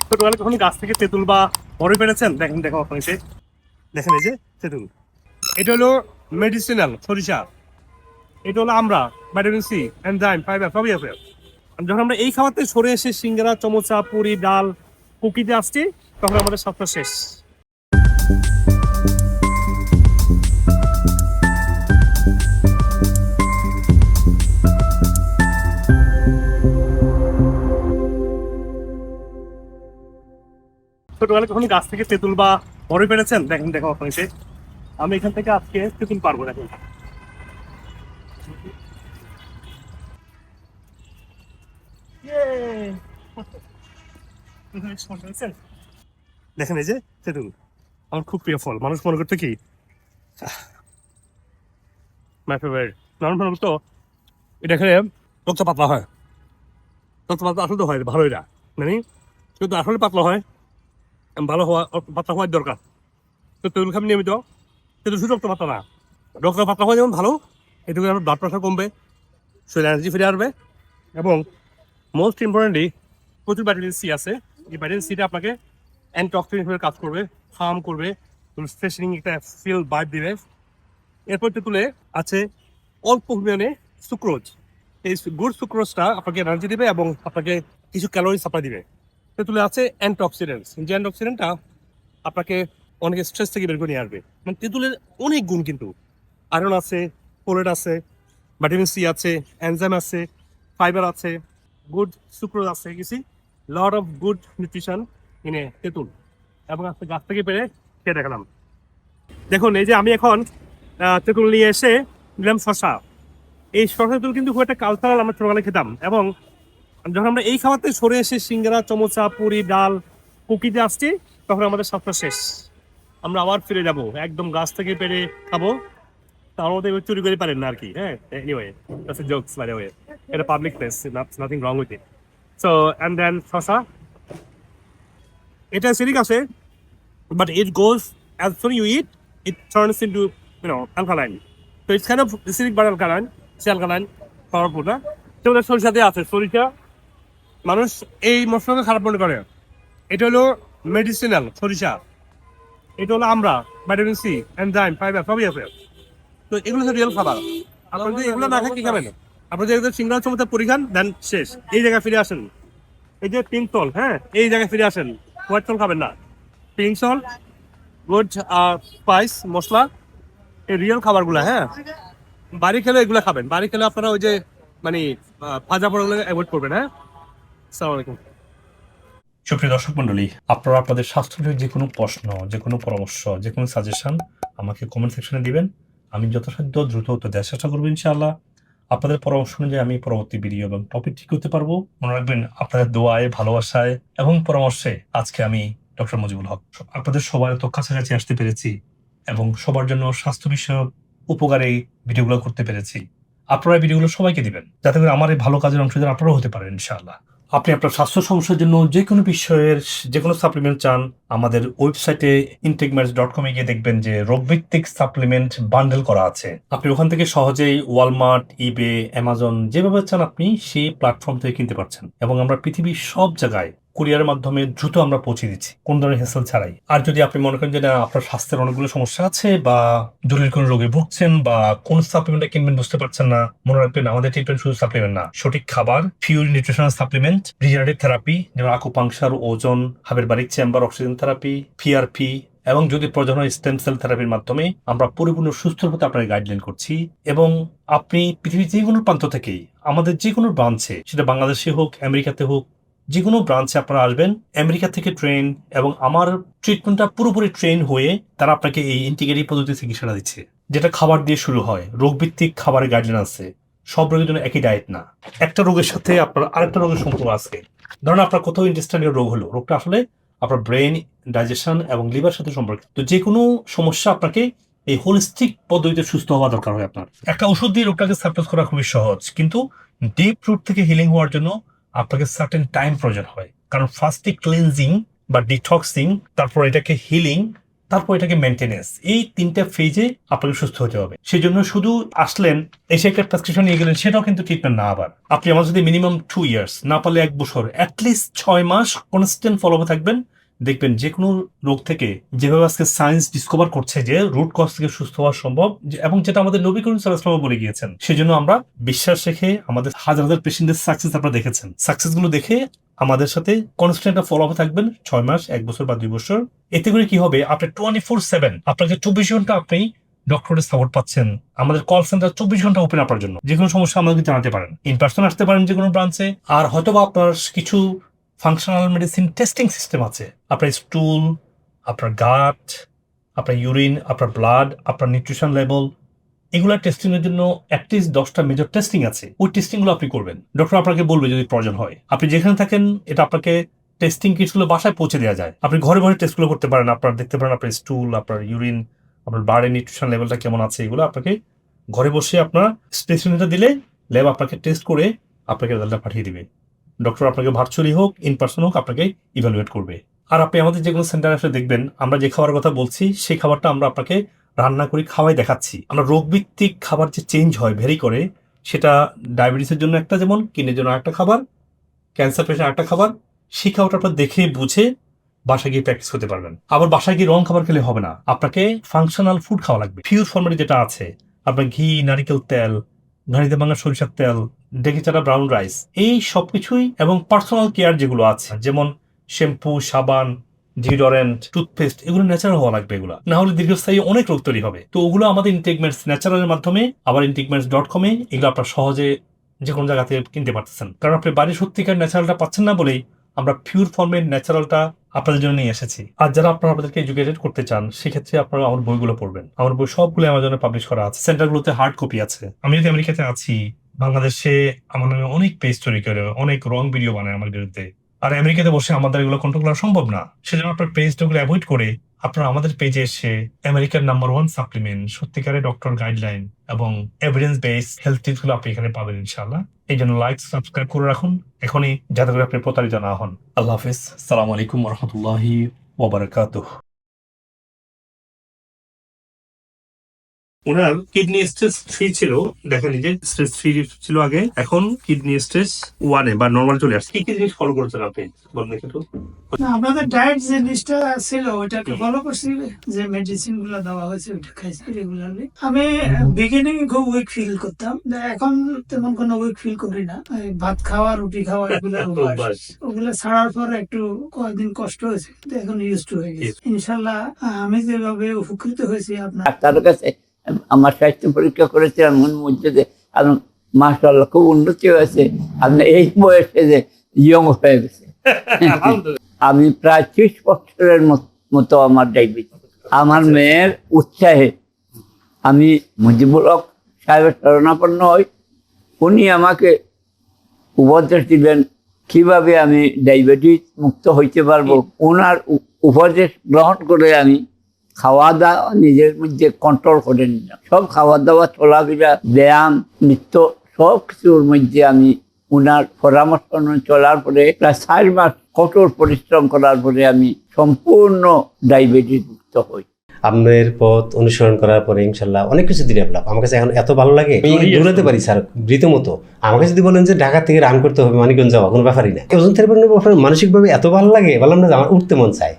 ছোটবেলায় কখনো গাছ থেকে তেঁতুল বা বড় পেরেছেন? দেখেন, দেখো আপনাকে দেখেন, এই যে তেঁতুল, এটা হলো মেডিসিনাল সরিষা, এটা হলো আমরা, ভিটামিন সি, এনজাইম, ফাইবার সবই আছে। যখন আমরা এই খাবারতে সরে এসে সিঙ্গারা, চমচা, পুরি, ডাল, কুকিতে আসছি, তখন আমাদের স্বাস্থ্য শেষ। ছোটবেলায় কখনো গাছ থেকে তেঁতুল বা বড় পেরেছেন? দেখেন, দেখো আপনাকে আমি এখান থেকে আজকে তেঁতুল পারবো। দেখেন, দেখেন, এই যে তেঁতুল আমার খুব প্রিয় ফল। মানুষ মনে করতে কি মাই ফেভারিট। মানুষ মনে তো এটা খেলে রক্ত পাতলা হয়, রক্ত পাতলা আসলে তো হয় ভালোই না, মানে কিন্তু আসলে পাতলা হয়, ভালো হওয়া, পাতলা হওয়ার দরকার। তো তেঁতুল খাবেন নিয়মিত, তেঁতুল শুধু রক্ত পাতলা না, রক্ত পাতলা হওয়া যেমন ভালো, এটুকু আমার ব্লাড প্রেশার কমবে, শরীরে এনার্জি ফিরে আসবে, এবং মোস্ট ইম্পর্টেন্টলি প্রচুর ভিটামিন সি আছে। এই ভিটামিন সিটা আপনাকে অ্যান্টিঅক্সিডেন্ট হিসেবে কাজ করবে, হার্ম করবে, ফ্রেশনিং একটা ফিল ভাইব দিবে। এরপর তেঁতুলে আছে অল্প পরিমাণে সুক্রোজ। এই গুড সুক্রোজটা আপনাকে এনার্জি দিবে এবং আপনাকে কিছু ক্যালোরি সাপ্লাই দিবে। তেঁতুলে আছে অ্যান্টিঅক্সিডেন্টস, যে অ্যান্টিঅক্সিডেন্টটা আপনাকে অনেক স্ট্রেস থেকে বের করে নিয়ে আসবে। মানে তেঁতুলের অনেক গুণ, কিন্তু আয়রন আছে, ফোলেট আছে, ভিটামিন সি আছে, এনজাইম আছে, ফাইবার আছে, গুড সুক্রোজ আছে, কিছু লট অফ গুড নিউট্রিশন ইনে তেঁতুল। এবং আজকে গাছ থেকে পেরে খেয়ে দেখালাম। দেখুন, এই যে আমি এখন তেঁতুল নিয়ে এসে দিলাম শশা। এই শশা তেঁতুল কিন্তু খুব একটা কালচারাল, আমরা ছোটবেলায় খেতাম। এবং যখন আমরা এই খাবারতে সরে এসে সিঙ্গারা, চমচা, পুরি, ডাল, কুকিতে আসছি, তখন আমাদের স্বাস্থ্য শেষ। আমরা আবার ফিরে যাব, একদম গাছ থেকে পেরে খাবো। তার মধ্যে চুরি করে পারেন না আর কি। হ্যাঁ, anyway that's a jokes by the way. এটা public place, nothing wrong with it. So and then শশা, এটা সিরিক আছে, but it goes, as soon you eat, it turns into, alkaline. So it's kind of acidic but alkaline. It's alkaline, powerful, না? তো ওদের সরিষাতে আছে, সরিষা মানুষ এই মশলাকে খারাপ মনে করে। এটা হলো মেডিসিনাল সরিষা, এটা হলো আমরা, ভিটামিন সি, এনজাইম, ফাইবার সবই আছে। তো এগুলো হচ্ছে রিয়েল খাবার। আপনারা যদি এগুলো না খান, কি খাবেন? আপনারা যদি সিঙ্গারা, চমচা, পুরি খান, দেন শেষ। এই জায়গায় ফিরে আসেন, এই যে পিঙ্ক সল্ট, হ্যাঁ, এই জায়গায় ফিরে আসেন। হোয়াইট সল্ট খাবেন না, পিঙ্ক সল্ট, গুড স্পাইস, মশলা, এই রিয়েল খাবারগুলো। হ্যাঁ, বাড়ি খেলে এগুলো খাবেন। বাড়ি খেলে আপনারা ওই যে মানে ভাজা পোড়াগুলো অ্যাভয়েড করবেন। হ্যাঁ, আসসালামু আলাইকুম। সুপ্রিয় দর্শক মন্ডলী, আপনারা আপনাদের স্বাস্থ্য নিয়ে যে কোনো প্রশ্ন, যে কোনো পরামর্শ, যে কোনো সাজেশন আমাকে কমেন্ট সেকশনে দিবেন। আমি যথাসাধ্য দ্রুত উত্তর দেওয়ার চেষ্টা করবো ইনশাআল্লাহ। আপনাদের পরামর্শ অনুযায়ী আমি পরবর্তী ভিডিও এবং টপিক ঠিক করতে পারবো। মনে রাখবেন, আপনাদের দোয়ায়, ভালোবাসায় এবং পরামর্শে আজকে আমি ডক্টর মুজিবুল হক আপনাদের সবার এত কাছাকাছি আসতে পেরেছি এবং সবার জন্য স্বাস্থ্য বিষয়ক উপকারী ভিডিওগুলো করতে পেরেছি। আপনারা এই ভিডিওগুলো সবাইকে দিবেন, যাতে করে আমার এই ভালো কাজের অংশীদার আপনারাও হতে পারেন ইনশাআল্লাহ। আপনি আপনার স্বাস্থ্য সমস্যার জন্য যে কোনো বিষয়ের যে কোনো সাপ্লিমেন্ট চান, আমাদের ওয়েবসাইটে intakeMeds.com এ গিয়ে দেখবেন যে রোগভিত্তিক সাপ্লিমেন্ট বান্ডেল করা আছে। আপনি ওখান থেকে সহজেই ওয়ালমার্ট, ইবে, অ্যামাজন, যেভাবে চান আপনি সেই প্ল্যাটফর্ম থেকে কিনতে পারছেন। এবং আমরা পৃথিবীর সব জায়গায় কুরিয়ারের মাধ্যমে দ্রুত আমরা পৌঁছে দিচ্ছি, কোন ধরনের হেসেল ছাড়াই। আর যদি আপনি মনে করেন যে না, আপনার স্বাস্থ্যের অনেকগুলো সমস্যা আছে বা জটিল কোনো রোগে ভুগছেন বা কোন সাপ্লিমেন্টটা কিনবেন বুঝতে পারছেন না, মনে রাখবেন আমাদের ট্রিটমেন্ট শুধু সাপ্লিমেন্ট না, সঠিক খাবার, pure nutritional supplement, regenerative therapy যেমন আকুপাংশার, ওজন, হাবের বারিক চেম্বার, অক্সিজেন থেরাপি, পিআরপি, এবং যদি প্রয়োজন হয় স্টেম সেল থেরাপির মাধ্যমে আমরা পরিপূর্ণ সুস্থ হতে আপনাকে গাইডলাইন করছি। এবং আপনি পৃথিবীর যে কোনো প্রান্ত থেকেই আমাদের যে কোনো ব্রাঞ্চে, সেটা বাংলাদেশে হোক, আমেরিকাতে হোক, যে কোনো ব্রাঞ্চে আপনারা আসবেন, আমেরিকা থেকে ট্রেন, এবং আমার ট্রিটমেন্টটা পুরোপুরি ট্রেন হয়ে তারা আপনাকে এই ইন্টিগ্রেটিভ পদ্ধতি চিকিৎসাটা দিচ্ছে, যেটা খাবার দিয়ে শুরু হয়। রোগভিত্তিক খাবারের গাইডলাইন আছে, সব রোগের জন্য একই ডায়েট না, একটা রোগের সাথে আপনার আরেকটা রোগের সম্পর্ক আছে। ধরুন আপনার কোথাও ইন্টেস্টাইনাল রোগ হলো, রোগটা আসলে আপনার ব্রেন, ডাইজেশন এবং লিভার সাথে সম্পর্কিত। তো যে কোনো সমস্যা আপনাকে এই হোলিস্টিক পদ্ধতিতে সুস্থ হওয়া দরকার হয়। আপনার একটা ওষুধ দিয়ে রোগটাকে সাপ্রেস করা খুবই সহজ, কিন্তু ডিপ রুট থেকে হিলিং হওয়ার জন্য আপনাকে সার্টেন টাইম প্রয়োজন হয়। কারণ ফার্স্টে ক্লিনজিং বা ডিটক্সিং, তারপর এটাকে হিলিং, তারপর এটাকে মেনটেনেন্স, এই 3টা ফেজে আপনাকে সুস্থ হতে হবে। সেই জন্য শুধু আসলেন এসে একটা প্রেসক্রিপশন নিয়ে গেলেন সেটাও কিন্তু ট্রিটমেন্ট না। আবার আপনি আমার যদি মিনিমাম 2 ইয়ার্স, না পারলে 1 বছর, অ্যাটলিস্ট 6 মাস কনস্ট্যান্ট ফলো থাকবেন, দেখবেন যে কোনো রোগ থেকে, যেভাবে আজকে সায়েন্স ডিসকভার করছে যে রুট কজ থেকে সুস্থ হওয়া সম্ভব, এবং যেটা আমাদের নবী করিম সাল্লাল্লাহু আলাইহি ওয়াসাল্লাম বলে গিয়েছেন। সেজন্য আমরা বিশ্বাস রেখে আমাদের হাজার হাজার পেশেন্টের সাকসেস আপনারা দেখেছেন, সাকসেস গুলো দেখে আমাদের সাথে কনস্ট্যান্ট ফলো আপ থাকবেন 6 মাস, 1 বছর বা 2 বছর। এতে করে কি হবে, আপনি 24/7 আপনাকে 24 ঘন্টা আপনি ডক্টরের সাপোর্ট পাচ্ছেন। আমাদের কল সেন্টার 24 ঘন্টা ওপেন আপনার জন্য। যে কোনো সমস্যা আমাদেরকে জানাতে পারেন, ইন পার্সন আসতে পারেন যে কোনো ব্রাঞ্চে। আর হয়তোবা আপনার কিছু ফাংশনাল মেডিসিন টেস্টিং সিস্টেম আছে, আপনার স্টুল, আপনার গাট, আপনার ইউরিন, আপনার ব্লাড, আপনার নিউট্রিশন লেভেল, এগুলা টেস্টিং এর জন্য অ্যাটলিস্ট 10টা মেজর টেস্টিং আছে। ওই টেস্টিং গুলো আপনি করবেন, ডক্টর আপনাকে বলবে যদি প্রয়োজন হয়। আপনি যেখানে থাকেন এটা আপনাকে টেস্টিং কিটস গুলো বাসায় পৌঁছে দেওয়া যায়। আপনি ঘরে ঘরে টেস্ট গুলো করতে পারেন, আপনার দেখতে পারেন আপনার স্টুল, আপনার ইউরিন, আপনার ব্লাডের নিউট্রিশন লেভেলটা কেমন আছে। এগুলো আপনাকে ঘরে বসে আপনার স্পেসিমেনটা দিলে ল্যাব আপনাকে টেস্ট করে আপনাকে রেজাল্টটা পাঠিয়ে দিবে। ডক্টর আপনাকে ভার্চুয়ালি হোক, ইন পার্সন হোক, আপনাকে ইভ্যালুয়েট করবে। আর আপনি আমাদের যে কোনো সেন্টারে এসে দেখবেন আমরা যে খাবারের কথা বলছি সেই খাবারটা আমরা আপনাকে রান্না করে খাওয়াই দেখাচ্ছি। আমরা রোগভিত্তিক খাবার যে চেঞ্জ হয় ভেরি করে, সেটা ডায়াবেটিসের জন্য একটা, যেমন কিডনির জন্য একটা খাবার, ক্যান্সার পেশেন্ট একটা খাবার, সেই খাবারটা আপনার দেখে বুঝে বাসায় গিয়ে প্র্যাকটিস করতে পারবেন। আবার বাসায় গিয়ে রং খাবার খেলে হবে না, আপনাকে ফাংশনাল ফুড খাওয়া লাগবে। পিওর ফর্মেটে যেটা আছে, আপনার ঘি, নারিকেল তেল, ঘানিতে ভাঙা সরিষার তেল, ডেকে চাটা ব্রাউন রাইস, এই সবকিছুই, এবং পার্সোনাল কেয়ার যেগুলো আছে যেমন শ্যাম্পু, সাবান, ডিওডোরেন্ট, টুথপেস্ট, এগুলো ন্যাচারাল হওয়া লাগবে। এগুলো না হলে দীর্ঘস্থায়ী অনেক রোগ তৈরি হবে। তো ওগুলো আমাদের ইনটেকমেন্টস ন্যাচারালের মাধ্যমে, আবার ইনটেকমেন্টস.com এগুলো আপনার সহজে যে কোনো জায়গা থেকে কিনতে পারতেছেন। কারণ আপনি বাড়ির সত্যিকার ন্যাচারালটা পাচ্ছেন না বলেই আমরা পিওর ফর্মের ন্যাচারালটা আপনাদের জন্য নিয়ে এসেছি। আর যারা আপনারা আমাদেরকে এডুকেটেড করতে চান, সেক্ষেত্রে আপনারা আমার বইগুলো পড়বেন। আমার বই সবগুলো অ্যামাজনে পাবলিশ করা আছে, সেন্টারগুলোতে হার্ড কপি আছে। আমি যদি আমেরিকাতে আছি, বাংলাদেশে আমার নামে অনেক পেজ তৈরি করে অনেক রং ভিডিও বানায় আমার বিরুদ্ধে, আর আমেরিকাতে বসে আমাদের এগুলো কন্ট্রোল করা সম্ভব না। সেজন্য আপনার পেজগুলো অ্যাভয়েড করে আপনারা আমাদের পেজে এসে আমেরিকার নাম্বার 1 সাপ্লিমেন্ট, সত্যিকারের ডক্টর গাইডলাইন এবং এভিডেন্স বেস হেলথ টিপস গুলো আপনি এখানে পাবেন ইনশাআল্লাহ। এই জন্য লাইক, সাবস্ক্রাইব করে রাখুন এখনই, যাতে করে আপনি প্রতারিত না হন। আল্লাহ হাফেজ, আসসালামু আলাইকুম ওয়া রাহমাতুল্লাহি ওয়া বারাকাতুহু। ওনার কিডনি স্টেজ 3 ছিল, দেখেন এই যে স্টেজ 3 ছিল আগে, এখন কিডনি স্টেজ 1 বা নরমাল চলে আসছে। কি কি জিনিস ফলো করছেন আপনি বলেন একটু? না, আপনাদের ডায়েট যে লিস্টটা ছিল ওইটাকে ফলো করছি, যে মেডিসিন গুলো দেওয়া হয়েছে ওইটা খাইছি রেগুলারলি। আমি বিগিনিং খুব উইক ফিল করতাম, এখন তেমন কোনো উইক ফিল করি না। এই ভাত খাওয়া, রুটি খাওয়া এগুলো অভ্যাস। ওগুলো ছাড়ার পর একটু কয়েকদিন কষ্ট হয়েছে, কিন্তু এখন ইউজ টু হয়ে গেছে ইনশাল্লাহ। আমি যেভাবে উপকৃত হয়েছি আপনার ডাক্তারের কাছে আমার স্বাস্থ্য পরীক্ষা করেছিলাম, মধ্যে মাশাআল্লাহ খুব উন্নতি হয়েছে। আপনি এই বয়সে যে ইয়ং হয়ে গেছে। আমি প্রায় 30 বছরের মতো আমার ডায়াবেটিস। আমার মেয়ের উৎসাহে আমি মুজিবুল হক সাহেবের শরণাপন্ন হই। উনি আমাকে উপদেশ দিলেন কিভাবে আমি ডায়াবেটিস মুক্ত হইতে পারবো। ওনার উপদেশ গ্রহণ করে আমি খাওয়া দাওয়া নিজের মধ্যে কন্ট্রোল করে নিলাম। সব খাওয়া দাওয়া, চলাফেরা, ব্যায়াম, নৃত্য সব কিছুর মধ্যে আমি ওনার পরামর্শ অনুযায়ী চলার পরে প্রায় 4 মাস কঠোর পরিশ্রম করার পরে আমি সম্পূর্ণ ডায়াবেটিস মুক্ত হই। আপনার পথ অনুসরণ করার পরে ইনশাল্লাহ অনেক কিছু ডেভেলপ। আমার কাছে এখন এত ভালো লাগে, আমি দৌড়াতে পারি স্যার রীতিমতো। আমাকে যদি বলেন যে ঢাকা থেকে রান করতে হবে মানিকগঞ্জ যাওয়া, কোনো ব্যাপারই না। ওজন থেরাপির ব্যাপারে মানসিকভাবে এত ভালো লাগে, বললাম না যে আমার উঠতে মন চায়।